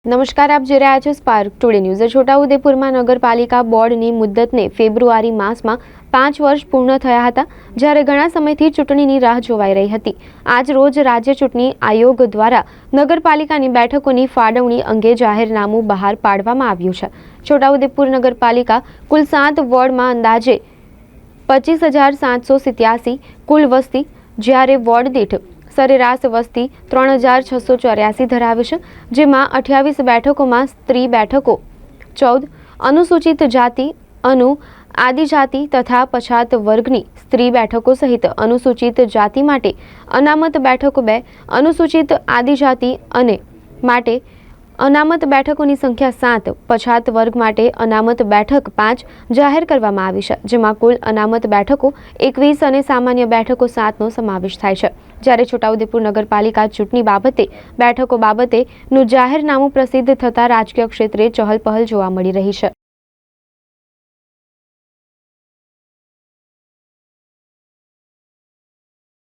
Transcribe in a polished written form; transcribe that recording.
નમસ્કાર, આપ જોઈ રહ્યા છો સ્પાર્ક ટુડે ન્યૂઝ। છોટાઉદેપુરમાં નગરપાલિકા બોર્ડની મુદ્દતને ફેબ્રુઆરી માસમાં 5 વર્ષ પૂર્ણ થયા હતા, જ્યારે ઘણા સમયથી ચૂંટણીની રાહ જોવાઈ રહી હતી। આજ રોજ રાજ્ય ચૂંટણી આયોગ દ્વારા નગરપાલિકાની બેઠકોની ફાળવણી અંગે જાહેરનામું બહાર પાડવામાં આવ્યું છે। છોટાઉદેપુર નગરપાલિકા કુલ 7 વોર્ડમાં અંદાજે 25,787 કુલ વસ્તી, જ્યારે વોર્ડ દીઠ સરેરાશ વસ્તી 3,684 ધરાવે છે, જેમાં 28 બેઠકોમાં સ્ત્રી બેઠકો, 14 અનુસૂચિત જાતિ, આદિજાતિ તથા પછાત વર્ગની સ્ત્રી બેઠકો સહિત અનુસૂચિત જાતિ માટે અનામત બેઠકો 2, અનુસૂચિત આદિજાતિ અને માટે અનામત બેઠકોની સંખ્યા 7, પછાત વર્ગ માટે અનામત બેઠક 5 જાહેર કરવામાં આવી છે, જેમાં કુલ અનામત બેઠકો 21 અને સામાન્ય બેઠકો 7નો સમાવેશ થાય છે। જ્યારે છોટાઉદેપુર નગરપાલિકા ચૂંટણી બાબતે બેઠકો બાબતેનું જાહેરનામું પ્રસિદ્ધ થતાં રાજકીય ક્ષેત્રે ચહલપહલ જોવા મળી રહી છે।